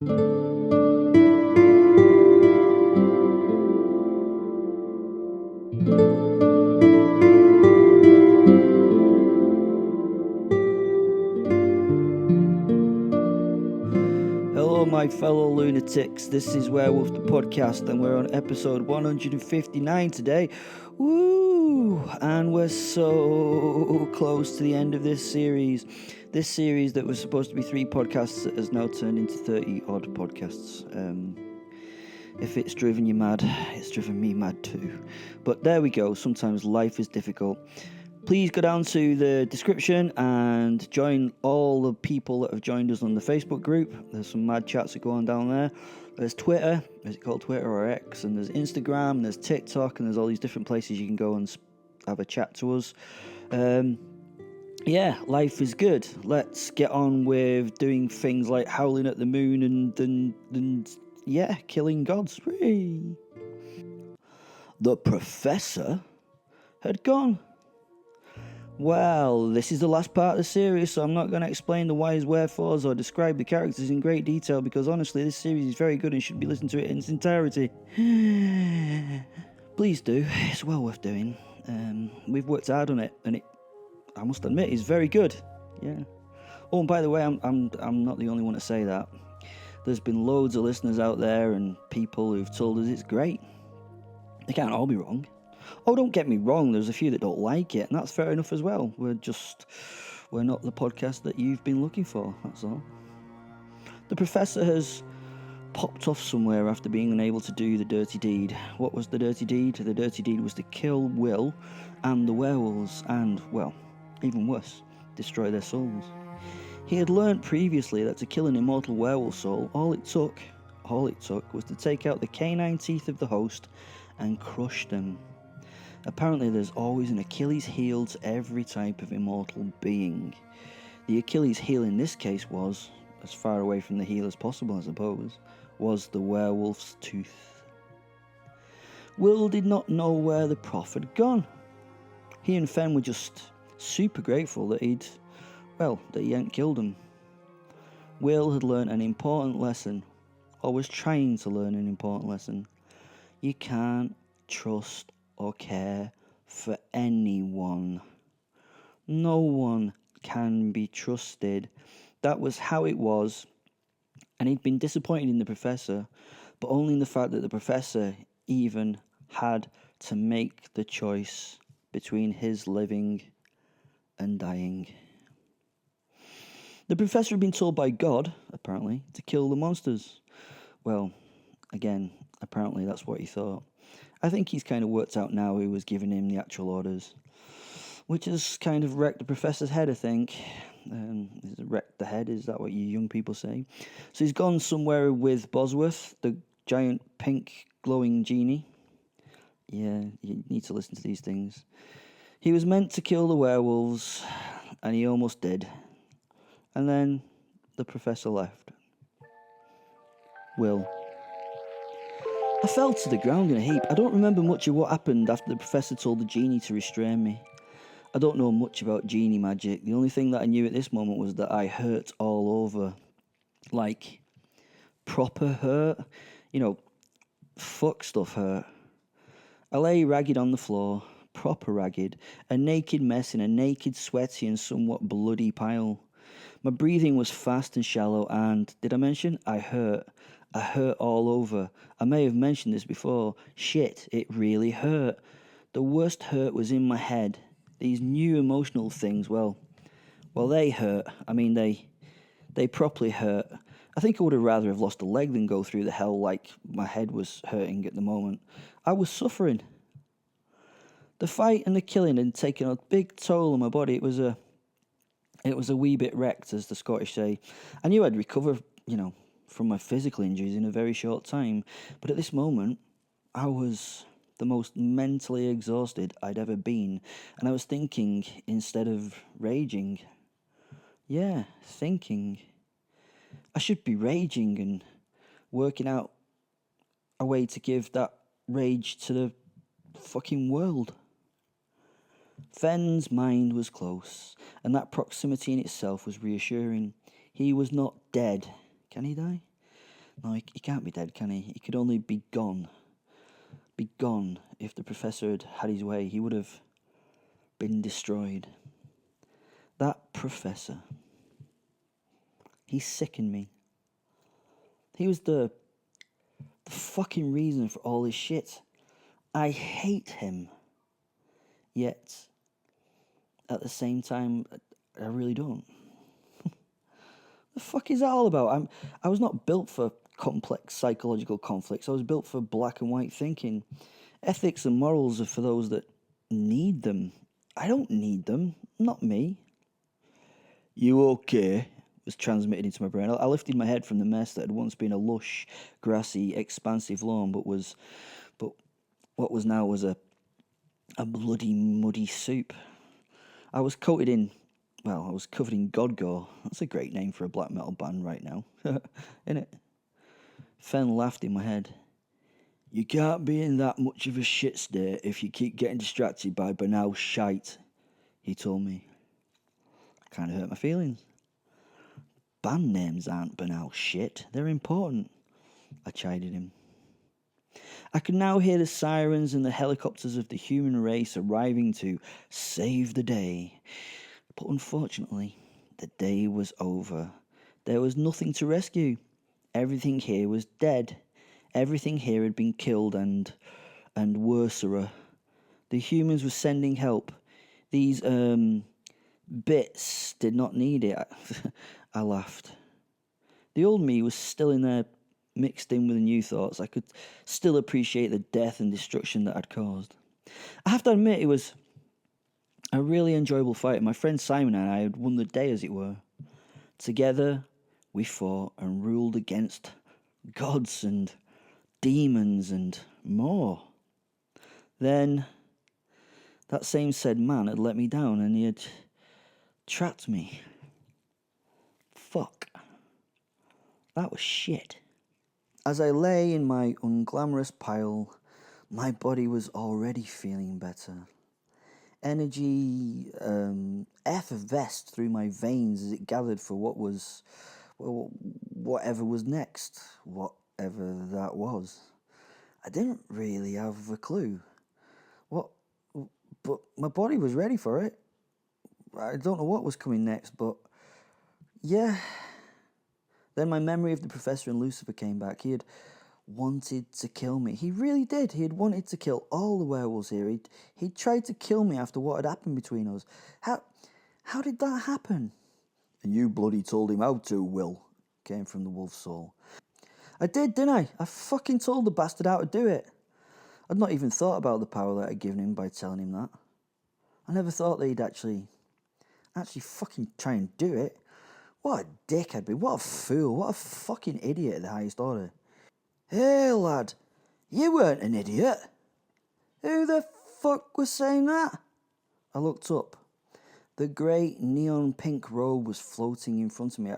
Hello, my fellow lunatics. This is Werewolf the Podcast, and we're on episode 159 today. Woo! And we're so close to the end of this series. This series that was supposed to be 3 podcasts has now turned into 30-odd podcasts. If it's driven you mad, it's driven me mad too. But there we go. Sometimes life is difficult. Please go down to the description and join all the people that have joined us on the Facebook group. There's some mad chats that go on down there. There's Twitter, is it called Twitter or X? And there's Instagram, and there's TikTok, and there's all these different places you can go and have a chat to us. Yeah, life is good. Let's get on with doing things like howling at the moon and killing gods. Whee! The professor had gone. Well, this is the last part of the series, so I'm not going to explain the whys, wherefores, or describe the characters in great detail, because honestly, this series is very good and should be listened to it in its entirety. Please do, it's well worth doing. We've worked hard on it, and I must admit, is very good. Yeah. Oh, and by the way, I'm not the only one to say that. There's been loads of listeners out there and people who've told us it's great. They can't all be wrong. Oh, don't get me wrong, there's a few that don't like it, and that's fair enough as well. We're not the podcast that you've been looking for, that's all. The professor has popped off somewhere after being unable to do the dirty deed. What was the dirty deed? The dirty deed was to kill Will and the werewolves and, well, even worse, destroy their souls. He had learnt previously that to kill an immortal werewolf soul, all it took was to take out the canine teeth of the host and crush them. Apparently there's always an Achilles heel to every type of immortal being. The Achilles heel in this case was, as far away from the heel as possible I suppose, was the werewolf's tooth. Will did not know where the prof had gone. He and Fen were just super grateful that he hadn't killed him. Will had learnt an important lesson, or was trying to learn an important lesson. You can't trust or care for anyone. No one can be trusted. That was how it was, and he'd been disappointed in the professor, but only in the fact that the professor even had to make the choice between his living and dying. The professor had been told by God, apparently, to kill the monsters. Well, again, apparently that's what he thought. I think he's kind of worked out now who was giving him the actual orders, which has kind of wrecked the professor's head, I think. Wrecked the head, is that what you young people say? So he's gone somewhere with Bosworth, the giant pink glowing genie. Yeah, you need to listen to these things. He was meant to kill the werewolves, and he almost did. And then the professor left. Will. I fell to the ground in a heap. I don't remember much of what happened after the professor told the genie to restrain me. I don't know much about genie magic. The only thing that I knew at this moment was that I hurt all over. Like, proper hurt. Fuck stuff hurt. I lay ragged on the floor, proper ragged, a naked mess in a naked, sweaty and somewhat bloody pile. My breathing was fast and shallow and, did I mention, I hurt. I hurt all over. I may have mentioned this before. Shit, it really hurt. The worst hurt was in my head. These new emotional things, well, they hurt. I mean, they properly hurt. I think I would have rather have lost a leg than go through the hell like my head was hurting at the moment. I was suffering. The fight and the killing had taken a big toll on my body. It was a wee bit wrecked, as the Scottish say. I knew I'd recover, from my physical injuries in a very short time, but at this moment, I was the most mentally exhausted I'd ever been, and I was thinking instead of raging. Yeah, thinking. I should be raging and working out a way to give that rage to the fucking world. Fenn's mind was close, and that proximity in itself was reassuring. He was not dead. Can he die? No, he can't be dead, can he? He could only be gone. Be gone. If the professor had had his way, he would have been destroyed. That professor. He sickened me. He was the fucking reason for all this shit. I hate him. Yet, at the same time, I really don't. The fuck is that all about? I was not built for complex psychological conflicts. I was built for black and white thinking. Ethics and morals are for those that need them. I don't need them. Not me. You okay? Was transmitted into my brain. I lifted my head from the mess that had once been a lush, grassy, expansive lawn, but what was now was a bloody, muddy soup. I was covered in God gore. That's a great name for a black metal band right now, isn't it? Fen laughed in my head. You can't be in that much of a shit state if you keep getting distracted by banal shite, he told me. Kind of hurt my feelings. Band names aren't banal shit. They're important, I chided him. I could now hear the sirens and the helicopters of the human race arriving to save the day. But unfortunately, the day was over. There was nothing to rescue. Everything here was dead. Everything here had been killed and worser. The humans were sending help. These, bits did not need it. I laughed. The old me was still in there, mixed in with the new thoughts. I could still appreciate the death and destruction that I'd caused. I have to admit, it was a really enjoyable fight. My friend Simon and I had won the day, as it were. Together, we fought and ruled against gods and demons and more. Then, that same said man had let me down and he had trapped me. Fuck. That was shit. As I lay in my unglamorous pile, my body was already feeling better. Energy effervesced through my veins as it gathered for whatever was next, whatever that was. I didn't really have a clue. But my body was ready for it. I don't know what was coming next, but yeah. Then my memory of the Professor and Lucifer came back. He had wanted to kill me. He really did. He had wanted to kill all the werewolves here. He'd tried to kill me after what had happened between us. How did that happen? And you bloody told him how to, Will, came from the wolf's soul. I did, didn't I? I fucking told the bastard how to do it. I'd not even thought about the power that I'd given him by telling him that. I never thought that he'd actually fucking try and do it. What a dick I'd be. What a fool. What a fucking idiot at the highest order. Hey, lad. You weren't an idiot. Who the fuck was saying that? I looked up. The great neon pink robe was floating in front of me.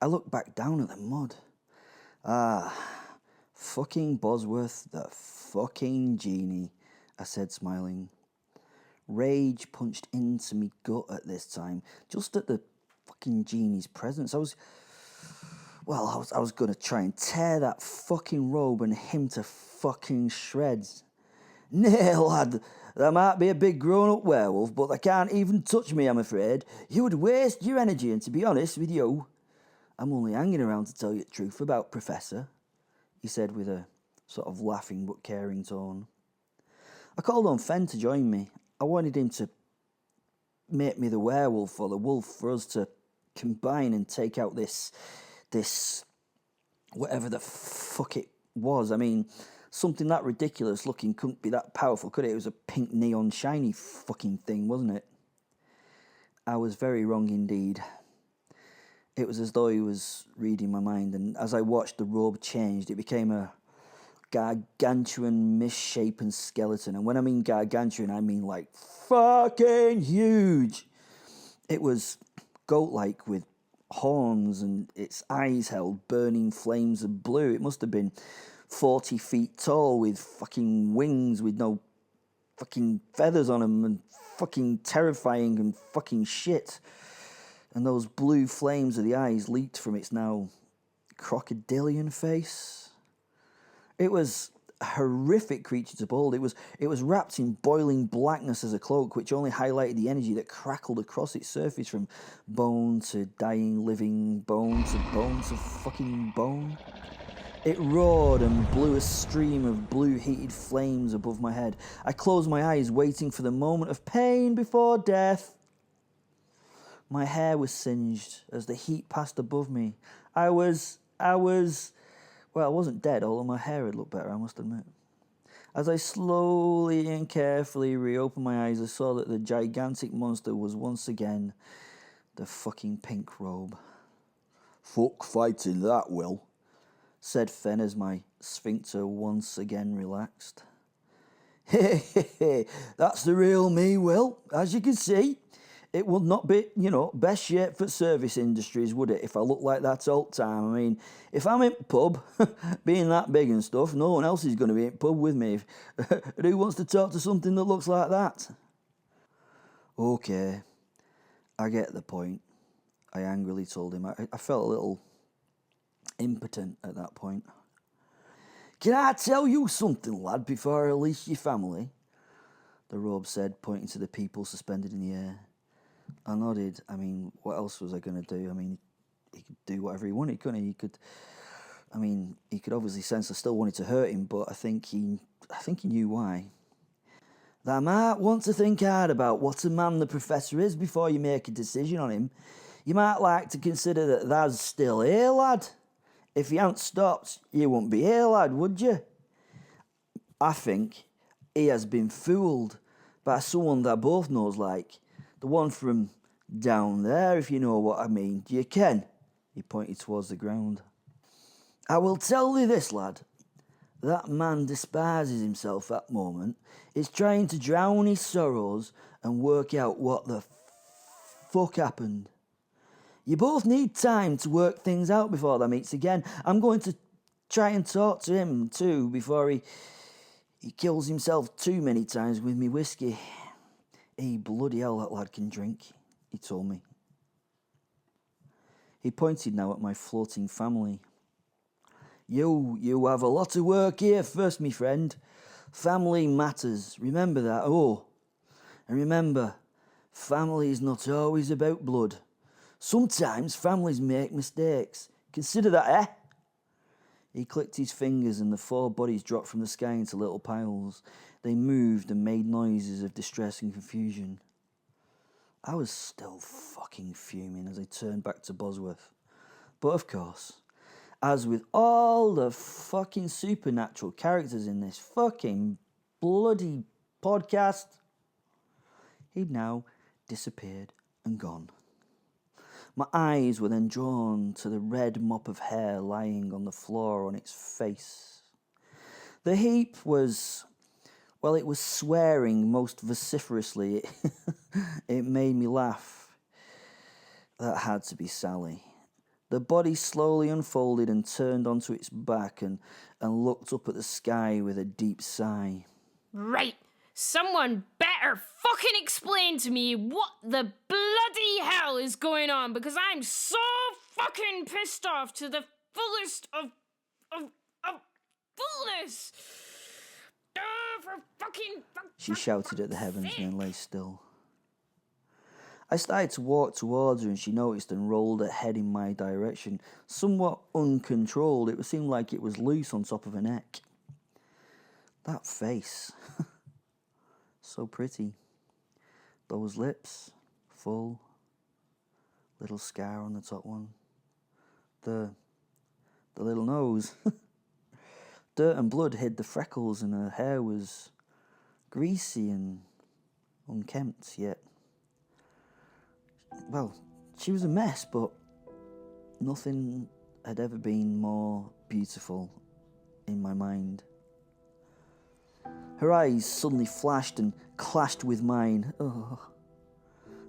I looked back down at the mud. Ah, fucking Bosworth, the fucking genie, I said, smiling. Rage punched into me gut at this time, just at the fucking genie's presence. I was going to try and tear that fucking robe and him to fucking shreds. Nay, lad, there might be a big grown-up werewolf, but they can't even touch me, I'm afraid. You would waste your energy, and to be honest with you, I'm only hanging around to tell you the truth about Professor, he said with a sort of laughing but caring tone. I called on Fen to join me. I wanted him to make me the werewolf or the wolf for us to combine and take out this whatever the fuck it was. I mean, something that ridiculous looking couldn't be that powerful, could it? It was a pink neon shiny fucking thing, wasn't it? I was very wrong indeed. It was as though he was reading my mind, and as I watched, the robe changed. It became a gargantuan, misshapen skeleton. And when I mean gargantuan, I mean like fucking huge. It was goat-like with horns, and its eyes held burning flames of blue. It must have been 40 feet tall with fucking wings with no fucking feathers on them, and fucking terrifying and fucking shit. And those blue flames of the eyes leaked from its now crocodilian face. It was a horrific creature to behold. It was wrapped in boiling blackness as a cloak, which only highlighted the energy that crackled across its surface from bone to dying, living, bone to fucking bone. It roared and blew a stream of blue heated flames above my head. I closed my eyes, waiting for the moment of pain before death. My hair was singed as the heat passed above me. I wasn't dead, although my hair had looked better, I must admit. As I slowly and carefully reopened my eyes, I saw that the gigantic monster was once again the fucking pink robe. "Fuck fighting that, Will," said Fenn as my sphincter once again relaxed. "Hey, that's the real me, Will. As you can see, it would not be, best shape for service industries, would it, if I look like that all the time? I mean, if I'm in pub, being that big and stuff, no one else is going to be in pub with me. Who wants to talk to something that looks like that?" "Okay, I get the point," I angrily told him. I felt a little impotent at that point. "Can I tell you something, lad, before I release your family?" the robe said, pointing to the people suspended in the air. I nodded. I mean, what else was I going to do? I mean, he could do whatever he wanted, couldn't he? He could obviously sense I still wanted to hurt him, but I think he knew why. "Thou might want to think hard about what a man the professor is before you make a decision on him. You might like to consider that thou's still here, lad. If you hadn't stopped, you wouldn't be here, lad, would you? I think he has been fooled by someone that both knows, like the one from down there, if you know what I mean. Do you ken?" He pointed towards the ground. "I will tell thee this, lad. That man despises himself at the moment. He's trying to drown his sorrows and work out what the fuck happened. You both need time to work things out before they meets again. I'm going to try and talk to him too before he kills himself too many times with me whiskey. Bloody hell, that lad can drink," he told me. He pointed now at my floating family. You have a lot of work here first, me friend. Family matters. Remember that. Oh, and remember, family is not always about blood. Sometimes families make mistakes. Consider that, eh?" He clicked his fingers and the 4 bodies dropped from the sky into little piles. They moved and made noises of distress and confusion. I was still fucking fuming as I turned back to Bosworth. But of course, as with all the fucking supernatural characters in this fucking bloody podcast, he'd now disappeared and gone. My eyes were then drawn to the red mop of hair lying on the floor on its face. The heap was, it was swearing most vociferously. It made me laugh. That had to be Sally. The body slowly unfolded and turned onto its back and looked up at the sky with a deep sigh. "Right, someone better fucking explain to me what the bloody hell is going on, because I'm so fucking pissed off to the fullest of fullness. For fucking... She shouted at the heavens and then lay still. I started to walk towards her and she noticed and rolled her head in my direction, somewhat uncontrolled. It seemed like it was loose on top of her neck. That face. So pretty. Those lips, full, little scar on the top one. The little nose. Dirt and blood hid the freckles and her hair was greasy and unkempt, yet... Well, she was a mess, but nothing had ever been more beautiful in my mind. Her eyes suddenly flashed and clashed with mine. Oh.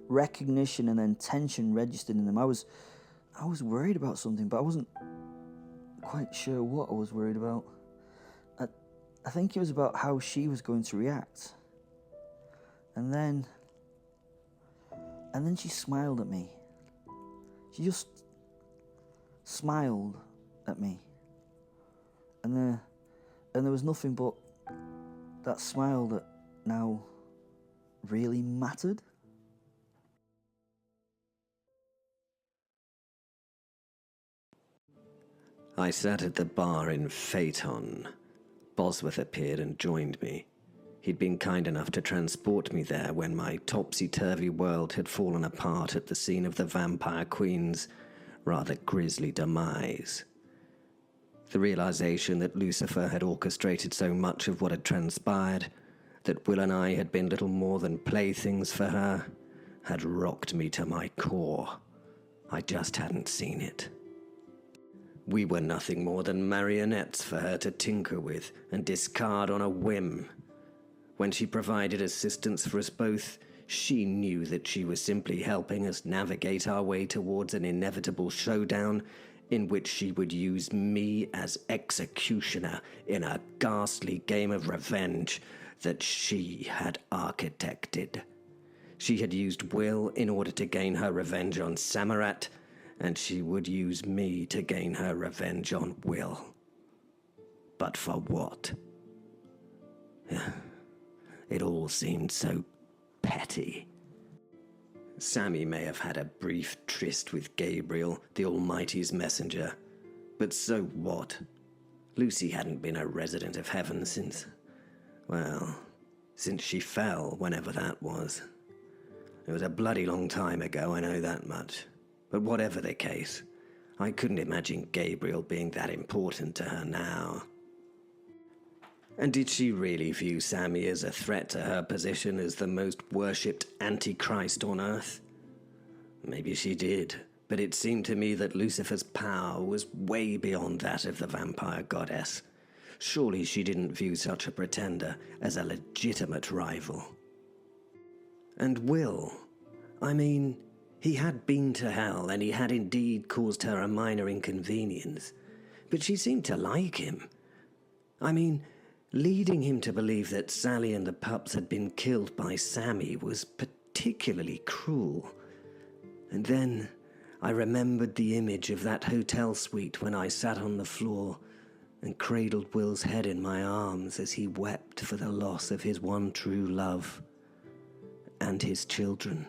Recognition and then tension registered in them. I was worried about something, but I wasn't quite sure what I was worried about. I think it was about how she was going to react. And then she smiled at me. She just smiled at me. And there was nothing but that smile that now really mattered. I sat at the bar in Phaeton. Bosworth appeared and joined me. He'd been kind enough to transport me there when my topsy-turvy world had fallen apart at the scene of the Vampire Queen's rather grisly demise. The realization that Lucifer had orchestrated so much of what had transpired, that Will and I had been little more than playthings for her, had rocked me to my core. I just hadn't seen it. We were nothing more than marionettes for her to tinker with and discard on a whim. When she provided assistance for us both, she knew that she was simply helping us navigate our way towards an inevitable showdown in which she would use me as executioner in a ghastly game of revenge that she had architected. She had used Will in order to gain her revenge on Samarat, and she would use me to gain her revenge on Will. But for what? It all seemed so petty. Sammy may have had a brief tryst with Gabriel, the Almighty's messenger, but so what? Lucy hadn't been a resident of heaven since she fell, whenever that was. It was a bloody long time ago, I know that much. But whatever the case, I couldn't imagine Gabriel being that important to her now. And did she really view Sammy as a threat to her position as the most worshipped Antichrist on earth? Maybe she did, but it seemed to me that Lucifer's power was way beyond that of the vampire goddess. Surely she didn't view such a pretender as a legitimate rival. And Will, he had been to hell, and he had indeed caused her a minor inconvenience, but she seemed to like him. Leading him to believe that Sally and the pups had been killed by Sammy was particularly cruel. And then I remembered the image of that hotel suite when I sat on the floor and cradled Will's head in my arms as he wept for the loss of his one true love and his children.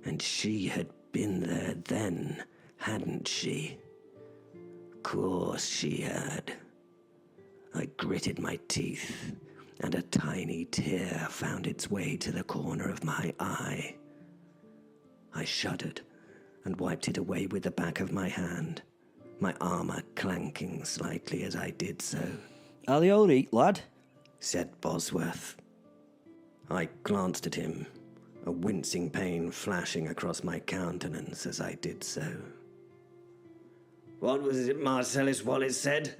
And she had been there then, hadn't she? Course she had. I gritted my teeth, and a tiny tear found its way to the corner of my eye. I shuddered and wiped it away with the back of my hand, my armor clanking slightly as I did so. "Are they all right, lad?" said Bosworth. I glanced at him, a wincing pain flashing across my countenance as I did so. What was it Marcellus Wallace said?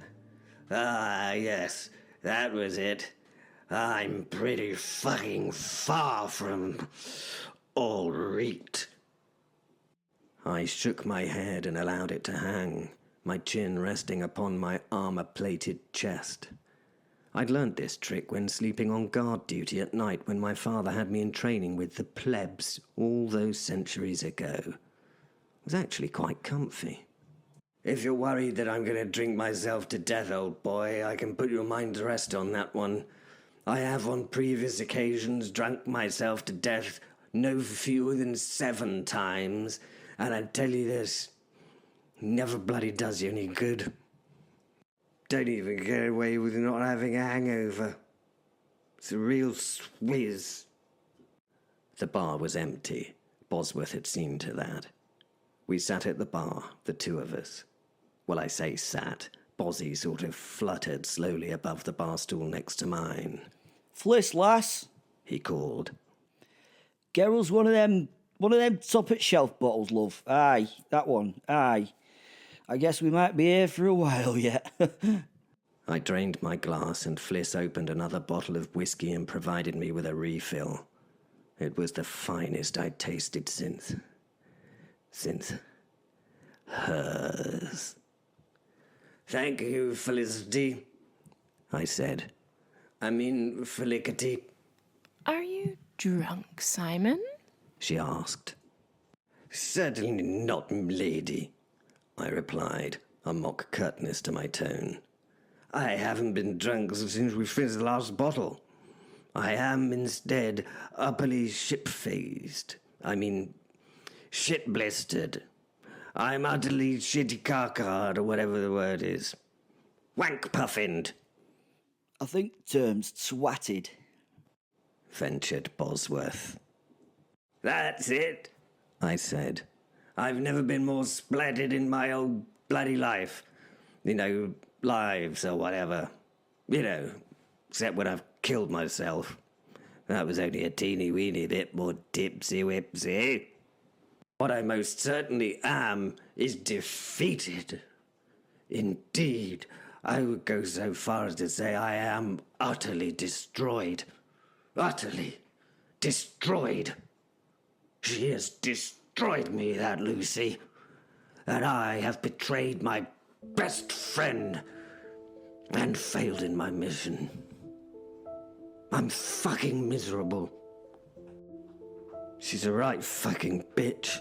Ah, yes, that was it. I'm pretty fucking far from all right. I shook my head and allowed it to hang, my chin resting upon my armor-plated chest. I'd learnt this trick when sleeping on guard duty at night when my father had me in training with the plebs all those centuries ago. It was actually quite comfy. If you're worried that I'm going to drink myself to death, old boy, I can put your mind to rest on that one. I have on previous occasions drunk myself to death no fewer than 7 times, and I tell you this, never bloody does you any good. Don't even get away with not having a hangover. It's a real swizz. The bar was empty. Bosworth had seen to that. We sat at the bar, the two of us. Well, I say sat. Bozzy sort of fluttered slowly above the bar stool next to mine. "Fliss, lass," he called. "get us one of them top-at-shelf bottles, love. Aye, that one, aye. I guess we might be here for a while yet." I drained my glass and Fliss opened another bottle of whiskey and provided me with a refill. It was the finest I'd tasted since hers. Thank you, Felicity, I said. Felicity. Are you drunk, Simon? She asked. Certainly not, lady, I replied, a mock curtness to my tone. I haven't been drunk since we finished the last bottle. I am instead uppily shit-faced. Shit-blistered. I'm utterly shitty-carcard, or whatever the word is. Wank-puffined. I think term's twatted, ventured Bosworth. That's it, I said. I've never been more splendid in my old bloody life. Lives or whatever. Except when I've killed myself. That was only a teeny-weeny bit more tipsy-whipsy. What I most certainly am is defeated. Indeed, I would go so far as to say I am utterly destroyed. Utterly destroyed. She has destroyed me, that Lucy. And I have betrayed my best friend and failed in my mission. I'm fucking miserable. She's a right fucking bitch.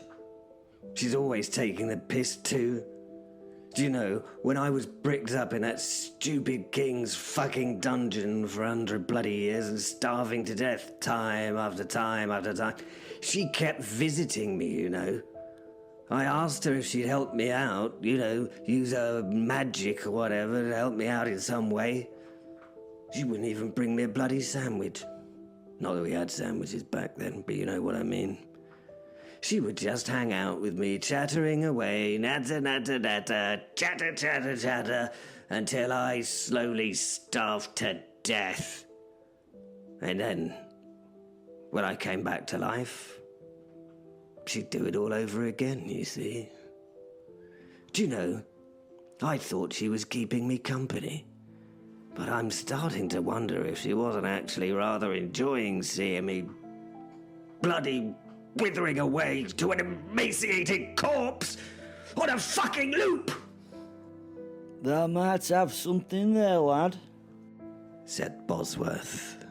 She's always taking the piss too. Do you know, when I was bricked up in that stupid king's fucking dungeon for 100 bloody years and starving to death time after time after time, she kept visiting me, I asked her if she'd help me out, use her magic or whatever to help me out in some way. She wouldn't even bring me a bloody sandwich. Not that we had sandwiches back then, but you know what I mean. She would just hang out with me, chattering away, natter, natter, natter, chatter, chatter, chatter, until I slowly starved to death. And then, when I came back to life, she'd do it all over again, you see. Do you know, I thought she was keeping me company. But I'm starting to wonder if she wasn't actually rather enjoying seeing me bloody withering away to an emaciated corpse on a fucking loop. Thou might have something there, lad, said Bosworth.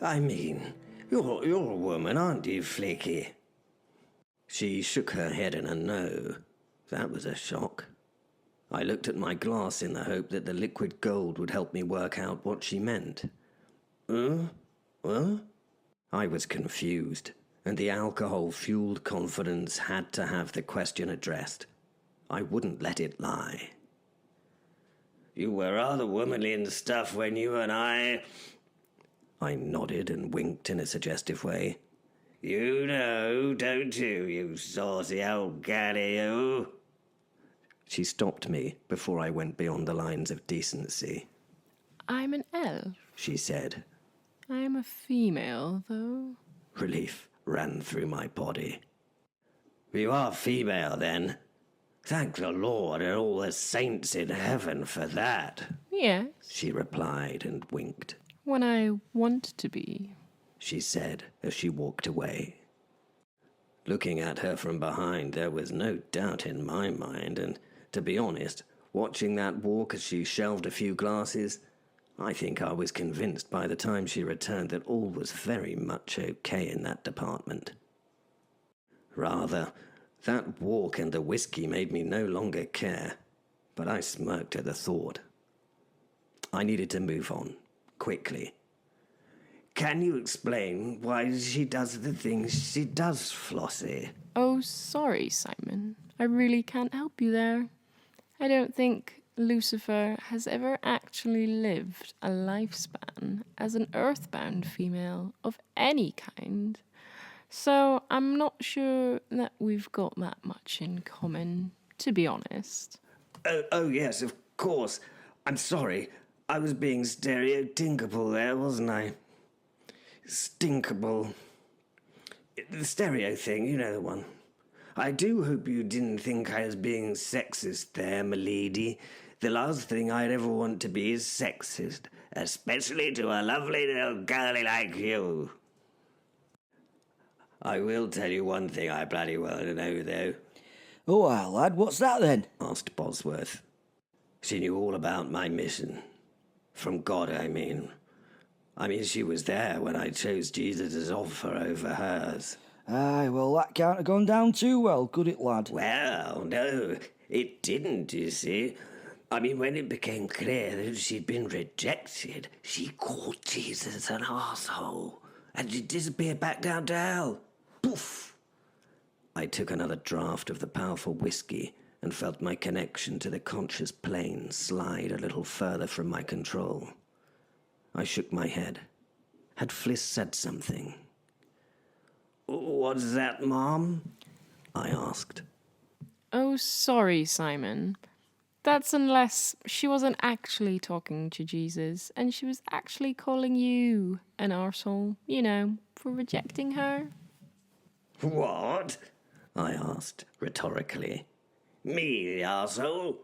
You're a woman, aren't you, Flicky? She shook her head in a no. That was a shock. I looked at my glass in the hope that the liquid gold would help me work out what she meant. What? I was confused, and the alcohol-fueled confidence had to have the question addressed. I wouldn't let it lie. You were rather womanly and stuff when you and I nodded and winked in a suggestive way. You know, don't you saucy old gaddy, you? She stopped me before I went beyond the lines of decency. I'm an elf, she said. I'm a female, though. Relief ran through my body. You are female, then? Thank the Lord and all the saints in heaven for that. Yes, she replied and winked. When I want to be, she said as she walked away. Looking at her from behind, there was no doubt in my mind, and to be honest, watching that walk as she shelved a few glasses, I think I was convinced by the time she returned that all was very much okay in that department. Rather, that walk and the whiskey made me no longer care, but I smirked at the thought. I needed to move on, quickly. Can you explain why she does the things she does, Flossie? Oh, sorry, Simon. I really can't help you there. I don't think Lucifer has ever actually lived a lifespan as an earthbound female of any kind. So I'm not sure that we've got that much in common, to be honest. Oh yes, of course. I'm sorry. I was being stereotypical there, wasn't I? Stinkable. The stereo thing, you know the one. I do hope you didn't think I was being sexist there, m'lady. The last thing I'd ever want to be is sexist, especially to a lovely little girlie like you. I will tell you one thing I bloody well know, though. Oh, well, lad, what's that then? Asked Bosworth. She knew all about my mission. From God, I mean, she was there when I chose Jesus' offer over hers. Aye, well, that can't have gone down too well, could it, lad? Well, no, it didn't, you see. I mean, when it became clear that she'd been rejected, she called Jesus an arsehole, and she disappeared back down to hell. Poof! I took another draught of the powerful whiskey and felt my connection to the conscious plane slide a little further from my control. I shook my head. Had Fliss said something? "What's that, Mom?" I asked. Oh, sorry, Simon. That's unless she wasn't actually talking to Jesus and she was actually calling you an arsehole, for rejecting her. "What?" I asked, rhetorically. "Me, the arsehole?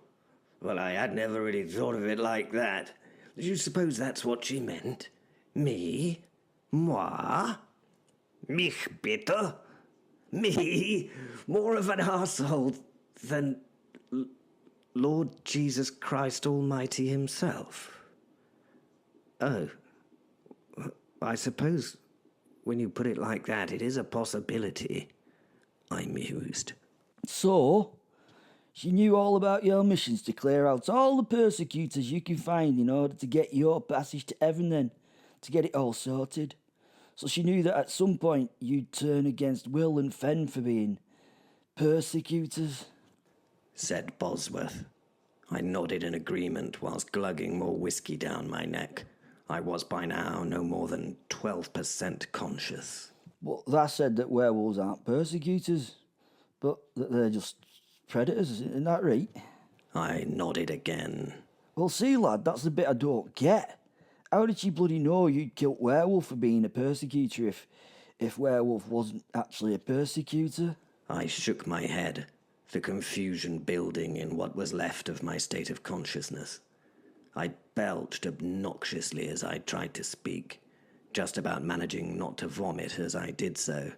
Well, I had never really thought of it like that. Do you suppose that's what she meant? Me? Moi? Mich bitte? Me? More of an arsehole than Lord Jesus Christ Almighty himself? Oh, I suppose when you put it like that, it is a possibility," I mused. So, she knew all about your missions to clear out all the persecutors you can find in order to get your passage to heaven then, to get it all sorted. So she knew that at some point you'd turn against Will and Fen for being persecutors. Said Bosworth. I nodded in agreement whilst glugging more whiskey down my neck. I was by now no more than 12% conscious. Well, that said that werewolves aren't persecutors, but that they're just predators, isn't that right? I nodded again. Well, see, lad, that's the bit I don't get. How did she bloody know you'd killed Werewolf for being a persecutor if Werewolf wasn't actually a persecutor? I shook my head, the confusion building in what was left of my state of consciousness. I belched obnoxiously as I tried to speak, just about managing not to vomit as I did so.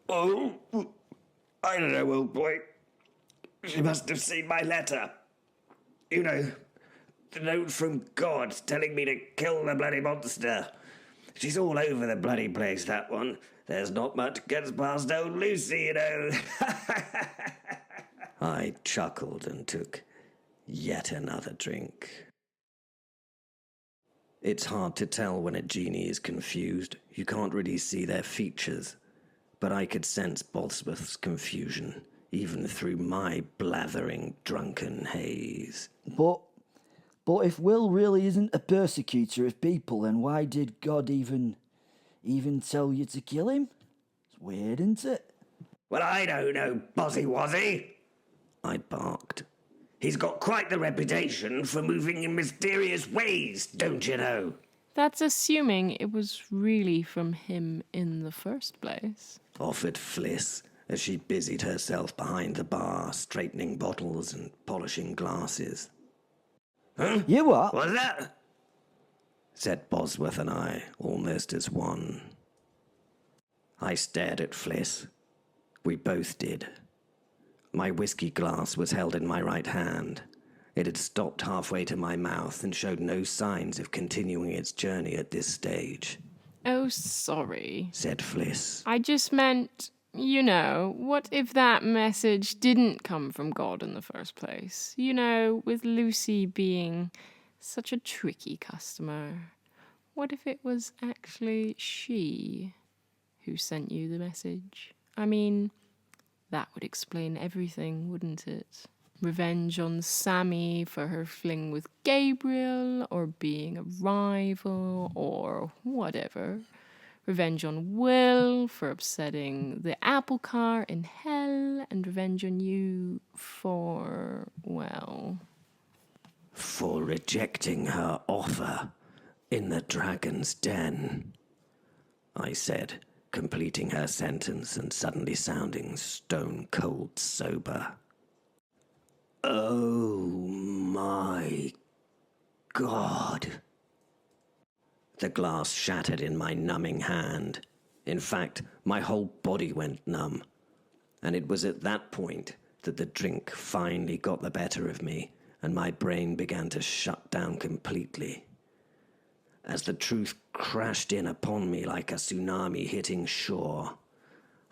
"Oh, I don't know, old boy. She must have seen my letter. You know, the note from God telling me to kill the bloody monster. She's all over the bloody place, that one. There's not much gets past old Lucy, I chuckled and took yet another drink. It's hard to tell when a genie is confused. You can't really see their features. But I could sense Bosworth's confusion, even through my blathering drunken haze. But if Will really isn't a persecutor of people, then why did God even tell you to kill him? It's weird, isn't it? "Well, I don't know, Bozzy Wozzy," I barked. "He's got quite the reputation for moving in mysterious ways, don't you know?" That's assuming it was really from him in the first place. Offered Fliss as she busied herself behind the bar, straightening bottles and polishing glasses. "Huh? You what? What's that?" said Bosworth and I, almost as one. I stared at Fliss. We both did. My whiskey glass was held in my right hand. It had stopped halfway to my mouth and showed no signs of continuing its journey at this stage. Oh, sorry, said Fliss. I just meant, what if that message didn't come from God in the first place? With Lucy being such a tricky customer. What if it was actually she who sent you the message? I mean, that would explain everything, wouldn't it? Revenge on Sammy for her fling with Gabriel, or being a rival, or whatever. Revenge on Will for upsetting the apple car in hell, and revenge on you for rejecting her offer in the dragon's den, I said, completing her sentence and suddenly sounding stone cold sober. Oh my God. The glass shattered in my numbing hand. In fact, my whole body went numb. And it was at that point that the drink finally got the better of me and my brain began to shut down completely. As the truth crashed in upon me like a tsunami hitting shore,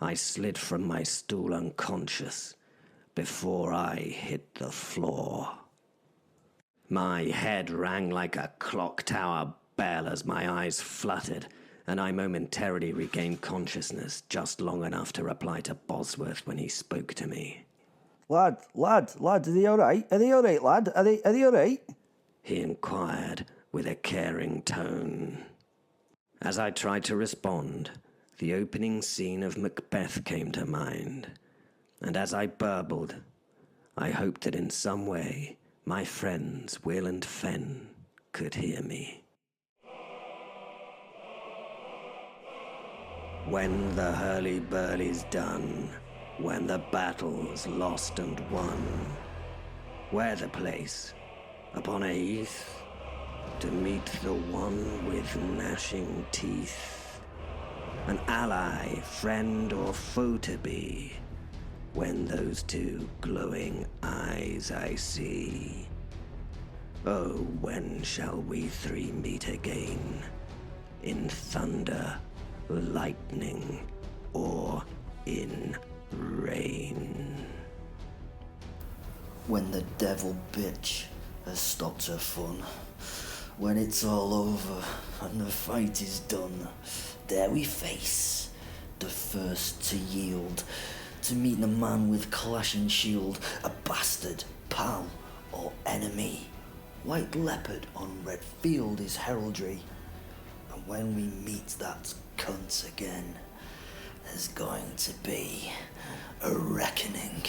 I slid from my stool unconscious before I hit the floor. My head rang like a clock tower bell as my eyes fluttered, and I momentarily regained consciousness just long enough to reply to Bosworth when he spoke to me. Lad, are they all right? Are they all right, lad? Are they all right? He inquired with a caring tone. As I tried to respond, the opening scene of Macbeth came to mind, and as I burbled, I hoped that in some way my friends Will and Fen could hear me. When the hurly-burly's done, when the battle's lost and won, where the place, upon a heath, to meet the one with gnashing teeth, an ally, friend, or foe to be, when those two glowing eyes I see. Oh, when shall we three meet again, in thunder, lightning, or in rain? When the devil bitch has stopped her fun, when it's all over and the fight is done, there we face, the first to yield, to meet the man with clashing shield, a bastard, pal, or enemy. White leopard on red field is heraldry, and when we meet that cunt again, there's going to be a reckoning.